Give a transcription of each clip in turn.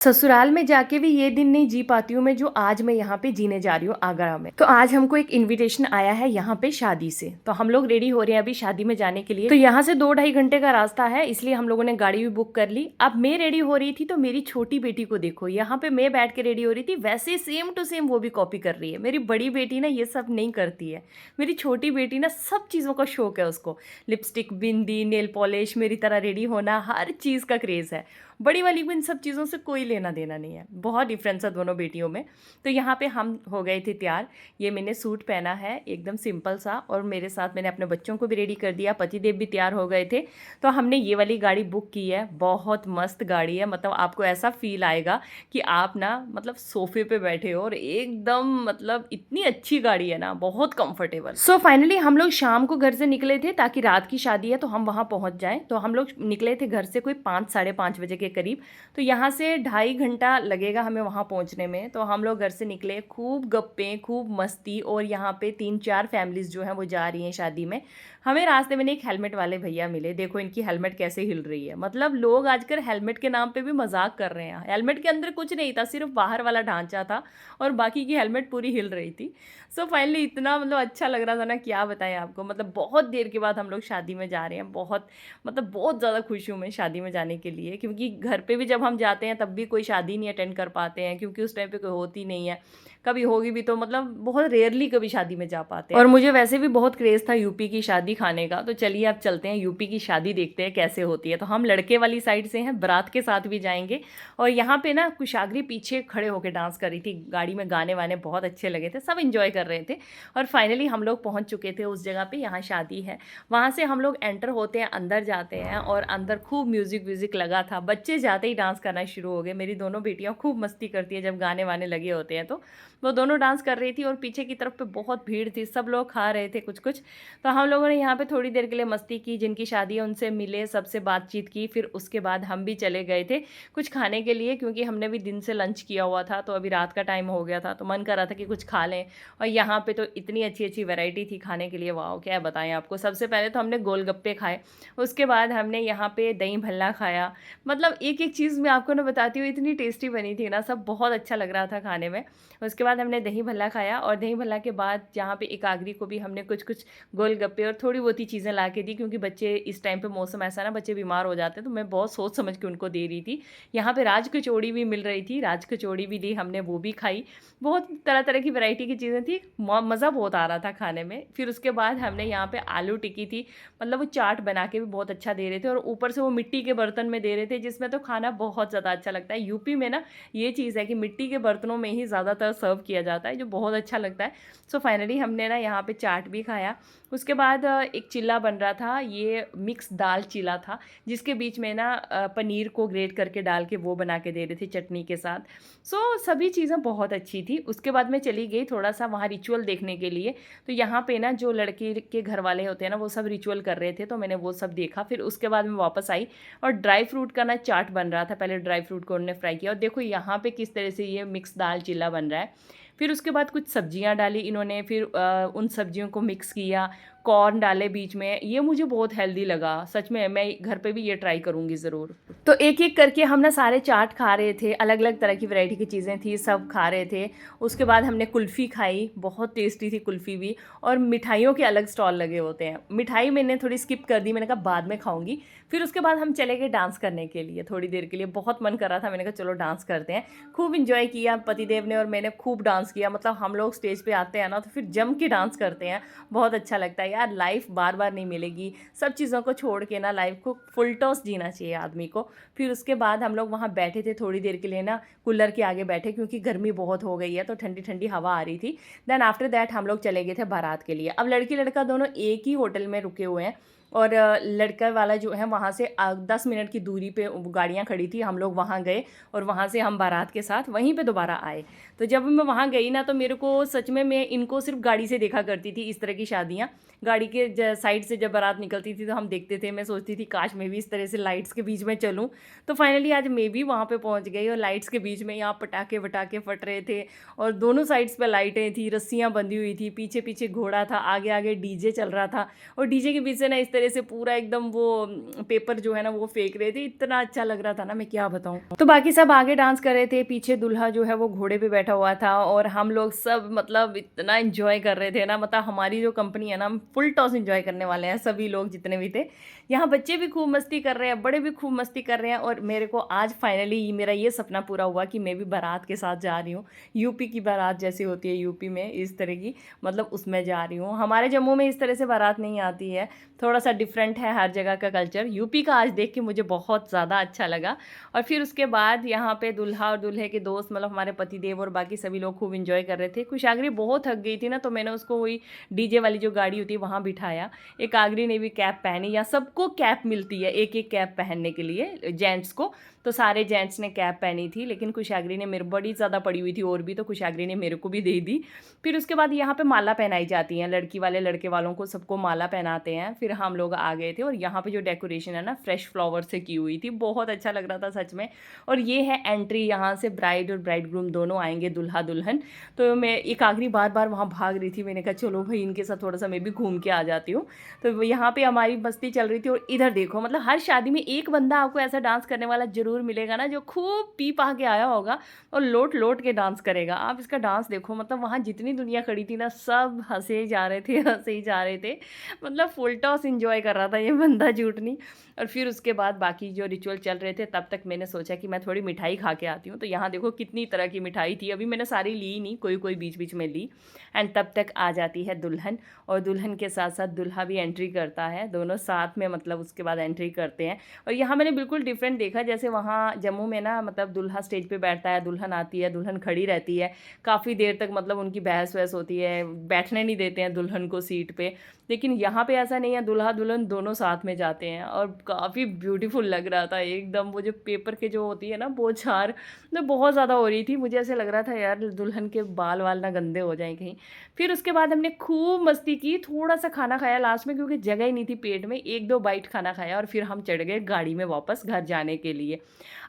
ससुराल में जाके भी ये दिन नहीं जी पाती हूँ मैं जो आज मैं यहाँ पे जीने जा रही हूँ आगरा में। तो आज हमको एक इनविटेशन आया है यहाँ पे शादी से, तो हम लोग रेडी हो रहे हैं अभी शादी में जाने के लिए। तो यहाँ से 2-2.5 घंटे का रास्ता है, इसलिए हम लोगों ने गाड़ी भी बुक कर ली। अब मैं रेडी हो रही थी तो मेरी छोटी बेटी को देखो, यहाँ पे मैं बैठ के रेडी हो रही थी, वैसे सेम टू सेम वो भी कॉपी कर रही है। मेरी बड़ी बेटी ना ये सब नहीं करती है, मेरी छोटी बेटी ना सब चीज़ों का शौक है उसको। लिपस्टिक, बिंदी, नेल पॉलिश, मेरी तरह रेडी होना, हर चीज़ का क्रेज़ है। बड़ी वाली को इन सब चीज़ों से कोई लेना देना नहीं है, बहुत डिफरेंस है दोनों बेटियों में। तो यहाँ पे हम हो गए थे तैयार। ये मैंने सूट पहना है एकदम सिंपल सा, और मेरे साथ मैंने अपने बच्चों को भी रेडी कर दिया, पतिदेव भी तैयार हो गए थे। तो हमने ये वाली गाड़ी बुक की है, बहुत मस्त गाड़ी है। मतलब आपको ऐसा फील आएगा कि आप ना मतलब सोफे पे बैठे हो, और एकदम मतलब इतनी अच्छी गाड़ी है ना, बहुत कंफर्टेबल। सो फाइनली हम लोग शाम को घर से निकले थे ताकि रात की शादी है तो हम वहाँ पहुँच जाएं। तो हम लोग निकले थे घर से कोई 5-5:30 बजे के करीब। तो यहाँ से 2.5 घंटा लगेगा हमें वहाँ पहुँचने में। तो हम लोग घर से निकले, खूब गप्पे, खूब मस्ती, और यहाँ पे 3-4 फैमिलीज़ जो हैं वो जा रही हैं शादी में। हमें रास्ते में एक हेलमेट वाले भैया मिले, देखो इनकी हेलमेट कैसे हिल रही है। मतलब लोग आजकल हेलमेट के नाम पे भी मजाक कर रहे हैं। हेलमेट के अंदर कुछ नहीं था, सिर्फ बाहर वाला ढांचा था और बाकी की हेलमेट पूरी हिल रही थी। सो फाइनली इतना मतलब अच्छा लग रहा था ना, क्या बताएं आपको। मतलब बहुत देर के बाद हम लोग शादी में जा रहे हैं। बहुत मतलब बहुत ज़्यादा खुश हूँ मैं शादी में जाने के लिए, क्योंकि घर पे भी जब हम जाते हैं तब भी कोई शादी नहीं अटेंड कर पाते हैं, क्योंकि उस टाइम पे कोई होती नहीं है। कभी होगी भी तो मतलब बहुत रेयरली कभी शादी में जा पाते हैं। और मुझे वैसे भी बहुत क्रेज़ था यूपी की शादी खाने का। तो चलिए अब चलते हैं यूपी की शादी, देखते हैं कैसे होती है। तो हम लड़के वाली साइड से हैं, बारात के साथ भी जाएंगे। और यहाँ पे ना कुशाग्री पीछे खड़े होकर डांस कर रही थी, गाड़ी में गाने वाने बहुत अच्छे लगे थे, सब इंजॉय कर रहे थे। और फाइनली हम लोग पहुँच चुके थे उस जगह पे, यहाँ शादी है। वहाँ से हम लोग एंटर होते हैं, अंदर जाते हैं, और अंदर खूब म्यूज़िक व्यूज़िक लगा था। बच्चे जाते ही डांस करना शुरू हो गए। मेरी दोनों बेटियाँ खूब मस्ती करती है जब गाने वाने लगे होते हैं, तो वो दोनों डांस कर रही थी। और पीछे की तरफ पे बहुत भीड़ थी, सब लोग खा रहे थे कुछ कुछ। तो हम लोगों ने यहाँ पे थोड़ी देर के लिए मस्ती की, जिनकी शादी है उनसे मिले, सबसे बातचीत की। फिर उसके बाद हम भी चले गए थे कुछ खाने के लिए, क्योंकि हमने भी दिन से लंच किया हुआ था, तो अभी रात का टाइम हो गया था, तो मन कर रहा था कि कुछ खा लें। और यहाँ पे तो इतनी अच्छी अच्छी वैरायटी थी खाने के लिए, वाह क्या बताएं आपको। सबसे पहले तो हमने गोलगप्पे खाए, उसके बाद हमने यहाँ पे दही भल्ला खाया। मतलब एक एक चीज़ मैं आपको ना बताती हूँ, इतनी टेस्टी बनी थी ना, सब बहुत अच्छा लग रहा था खाने में। उसके बाद हमने दही भल्ला खाया, और दही भल्ला के बाद यहाँ पे एकाग्री को भी हमने कुछ कुछ गोलगप्पे और थोड़ी बहुत ही चीज़ें ला के दी, क्योंकि बच्चे इस टाइम पे मौसम ऐसा ना, बच्चे बीमार हो जाते हैं, तो मैं बहुत सोच समझ के उनको दे रही थी। यहाँ पे राज कचौड़ी भी मिल रही थी, राज कचौड़ी भी ली हमने, वो भी खाई। बहुत तरह तरह की वैरायटी की चीज़ें थी, मज़ा बहुत आ रहा था खाने में। फिर उसके बाद हमने यहाँ पे आलू टिक्की थी, मतलब वो चाट बना के भी बहुत अच्छा दे रहे थे, और ऊपर से वो मिट्टी के बर्तन में दे रहे थे, जिसमें तो खाना बहुत ज़्यादा अच्छा लगता है। यूपी में ना ये चीज़ है कि मिट्टी के बर्तनों में ही ज़्यादातर सर्व किया जाता है, जो बहुत अच्छा लगता है। सो फाइनली हमने ना यहाँ पे चाट भी खाया। उसके बाद एक चिल्ला बन रहा था, ये मिक्स दाल चिल्ला था, जिसके बीच में ना पनीर को ग्रेट करके डाल के वो बना के दे रहे थे चटनी के साथ। सो सभी चीज़ें बहुत अच्छी थी। उसके बाद मैं चली गई थोड़ा सा वहाँ रिचुअल देखने के लिए। तो यहाँ पे ना जो लड़के के घर वाले होते हैं ना, वो सब रिचुअल कर रहे थे, तो मैंने वो सब देखा। फिर उसके बाद मैं वापस आई, और ड्राई फ्रूट का ना चाट बन रहा था। पहले ड्राई फ्रूट को उन्होंने फ्राई किया, और देखो यहाँ पे किस तरह से ये मिक्स दाल चिल्ला बन रहा है। फिर उसके बाद कुछ सब्जियां डाली इन्होंने, फिर उन सब्जियों को मिक्स किया, कॉर्न डाले बीच में। ये मुझे बहुत हेल्दी लगा सच में, मैं घर पे भी ये ट्राई करूँगी ज़रूर। तो एक एक करके हम ना सारे चाट खा रहे थे, अलग अलग तरह की वैरायटी की चीज़ें थी, सब खा रहे थे। उसके बाद हमने कुल्फ़ी खाई, बहुत टेस्टी थी कुल्फ़ी भी। और मिठाइयों के अलग स्टॉल लगे होते हैं, मिठाई मैंने थोड़ी स्किप कर दी, मैंने कहा बाद में खाऊंगी। फिर उसके बाद हम चले गए डांस करने के लिए थोड़ी देर के लिए, बहुत मन कर रहा था, मैंने कहा चलो डांस करते हैं। खूब इंजॉय किया, पतिदेव ने और मैंने खूब डांस किया। मतलब हम लोग स्टेज पे आते हैं ना, तो फिर जम के डांस करते हैं, बहुत अच्छा लगता है यार। लाइफ बार बार नहीं मिलेगी, सब चीज़ों को छोड़ के ना लाइफ को फुल टॉस जीना चाहिए आदमी को। फिर उसके बाद हम लोग वहाँ बैठे थे थोड़ी देर के लिए ना, कूलर के आगे बैठे, क्योंकि गर्मी बहुत हो गई है, तो ठंडी ठंडी हवा आ रही थी। देन आफ्टर दैट हम लोग चले गए थे बारात के लिए। अब लड़की लड़का दोनों एक ही होटल में रुके हुए हैं, और लड़का वाला जो है वहाँ से 10 मिनट की दूरी पे गाड़ियाँ खड़ी थी, हम लोग वहाँ गए, और वहाँ से हम बारात के साथ वहीं पे दोबारा आए। तो जब मैं वहाँ गई ना, तो मेरे को सच में, मैं इनको सिर्फ गाड़ी से देखा करती थी, इस तरह की शादियाँ गाड़ी के साइड से जब बारात निकलती थी तो हम देखते थे। मैं सोचती थी काश मैं भी इस तरह से लाइट्स के बीच में चलूँ। तो फाइनली आज मैं भी वहाँ पे पहुँच गई, और लाइट्स के बीच में यहाँ पटाखे वटाखे फट रहे थे, और दोनों साइड्स पे लाइटें थी, रस्सियाँ बंधी हुई थी, पीछे पीछे घोड़ा था, आगे आगे डीजे चल रहा था। और डीजे के बीच से ना इस तरह तरह से पूरा एकदम वो पेपर जो है ना वो फेंक रहे थे, इतना अच्छा लग रहा था ना, मैं क्या बताऊँ। तो बाकी सब आगे डांस कर रहे थे, पीछे दूल्हा जो है वो घोड़े पे बैठा हुआ था, और हम लोग सब मतलब इतना एंजॉय कर रहे थे ना, मतलब हमारी जो कंपनी है ना, हम फुल टॉस एंजॉय करने वाले हैं, सभी लोग जितने भी थे। यहाँ बच्चे भी खूब मस्ती कर रहे हैं, बड़े भी खूब मस्ती कर रहे हैं, और मेरे को आज फाइनली मेरा ये सपना पूरा हुआ कि मैं भी बारात के साथ जा रही हूँ। यूपी की बारात जैसी होती है यूपी में, इस तरह की, मतलब उसमें जा रही हूँ। हमारे जम्मू में इस तरह से बारात नहीं आती है, थोड़ा सा डिफरेंट है हर जगह का कल्चर। यूपी का आज देख के मुझे बहुत ज़्यादा अच्छा लगा। और फिर उसके बाद यहाँ पे दूल्हा और दूल्हे के दोस्त, मतलब हमारे पतिदेव और बाकी सभी लोग खूब इंजॉय कर रहे थे। कुशागरी बहुत थक गई थी ना, तो मैंने उसको वही डीजे वाली जो गाड़ी होती है वहाँ बिठाया। एक आगरी ने भी कैप पहनी, या सबको कैप मिलती है एक एक कैप पहनने के लिए जेंट्स को, तो सारे जेंट्स ने कैप पहनी थी, लेकिन कुशागरी ने मेरे, बड़ी ज़्यादा पड़ी हुई थी और भी, तो कुशागरी ने मेरे को भी दे दी। फिर उसके बाद यहाँ पे माला पहनाई जाती है, लड़की वाले लड़के वालों को सबको माला पहनाते हैं। फिर हम लोग आ गए थे, और यहाँ पे जो डेकोरेशन है ना फ्रेश फ्लावर से की हुई थी, बहुत अच्छा लग रहा था सच में। और ये है एंट्री, यहाँ से ब्राइड और ब्राइडग्रूम दोनों आएंगे, दुल्हा दुल्हन। तो मैं एक आखिरी बार बार वहाँ भाग रही थी, मैंने कहा चलो भाई इनके साथ थोड़ा सा मैं भी घूम के आ जाती हूँ। तो यहाँ पे हमारी मस्ती चल रही थी, और इधर देखो, मतलब हर शादी में एक बंदा आपको ऐसा डांस करने वाला जरूर मिलेगा ना, जो खूब पी पा के आया होगा और लोट लोट के डांस करेगा। आप इसका डांस देखो, मतलब वहाँ जितनी दुनिया खड़ी थी ना, सब हंसे जा रहे थे, हंसे ही जा रहे थे, मतलब फुल टॉस इंजॉय कर रहा था ये बंदा, झूठ नहीं। और फिर उसके बाद बाकी जो रिचुअल चल रहे थे, तब तक मैंने सोचा कि मैं थोड़ी मिठाई खा के आती हूँ। तो यहाँ देखो कितनी तरह की मिठाई थी, अभी मैंने सारी ली नहीं, कोई कोई बीच बीच में ली। एंड तब तक आ जाती है दुल्हन, और दुल्हन के साथ साथ दुल्हा भी एंट्री करता है, दोनों साथ में मतलब उसके बाद एंट्री करते हैं। और यहाँ मैंने बिल्कुल डिफरेंट देखा, जैसे वहाँ जम्मू में ना, मतलब दुल्हा स्टेज पे बैठता है, दुल्हन आती है, दुल्हन खड़ी रहती है काफ़ी देर तक, मतलब उनकी बहस वहस होती है, बैठने नहीं देते हैं दुल्हन को सीट पे। लेकिन यहाँ पे ऐसा नहीं है, दुल्हा दुल्हन दोनों साथ में जाते हैं, और काफ़ी ब्यूटीफुल लग रहा था एकदम। वो जो पेपर के जो होती है ना बौछार, तो बहुत ज़्यादा हो रही थी, मुझे ऐसे लग रहा था यार दुल्हन के बाल वाल ना गंदे हो जाएं कहीं। फिर उसके बाद हमने खूब मस्ती की, थोड़ा सा खाना खाया लास्ट में, क्योंकि जगह ही नहीं थी पेट में, एक दो बाइट खाना खाया, और फिर हम चढ़ गए गाड़ी में वापस घर जाने के लिए।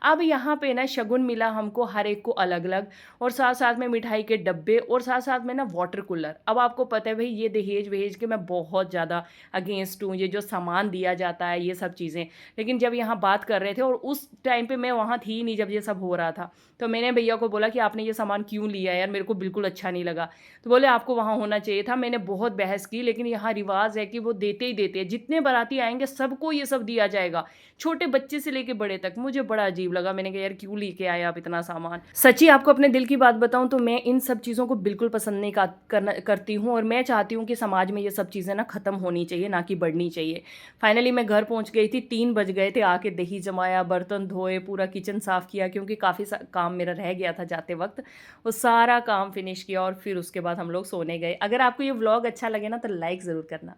अब यहाँ पे ना शगुन मिला हमको हर एक को अलग अलग, और साथ साथ में मिठाई के डब्बे, और साथ साथ में ना वाटर कूलर। अब आपको पता है भाई ये दहेज वहेज के मैं बहुत ज़्यादा अगेंस्ट हूँ, ये जो सामान दिया जाता है ये सब चीज़ें। लेकिन जब यहाँ बात कर रहे थे, और उस टाइम पे मैं वहाँ थी ही नहीं जब ये सब हो रहा था, तो मैंने भैया को बोला कि आपने ये सामान क्यों लिया यार, मेरे को बिल्कुल अच्छा नहीं लगा। तो बोले आपको वहाँ होना चाहिए था। मैंने बहुत बहस की, लेकिन यहाँ रिवाज है कि वो देते ही देते हैं, जितने बाराती आएंगे सबको ये सब दिया जाएगा, छोटे बच्चे से लेके बड़े तक। मुझे बड़ा अजीब लगा, मैंने कहा यार क्यों लेके आए आप इतना सामान। सच्ची आपको अपने दिल की बात बताऊं तो मैं इन सब चीज़ों को बिल्कुल पसंद नहीं करती हूँ, और मैं चाहती हूँ कि समाज में ये सब चीज़ें ना ख़त्म होनी चाहिए, ना कि बढ़नी चाहिए। फाइनली मैं घर पहुँच गई थी, 3 बज गए थे, आके दही जमाया, बर्तन धोए, पूरा किचन साफ़ किया, क्योंकि काफ़ी काम मेरा रह गया था जाते वक्त, वो सारा काम फिनिश किया, और फिर उसके बाद हम लोग सोने गए। अगर आपको ये व्लॉग अच्छा लगे ना तो लाइक ज़रूर करना।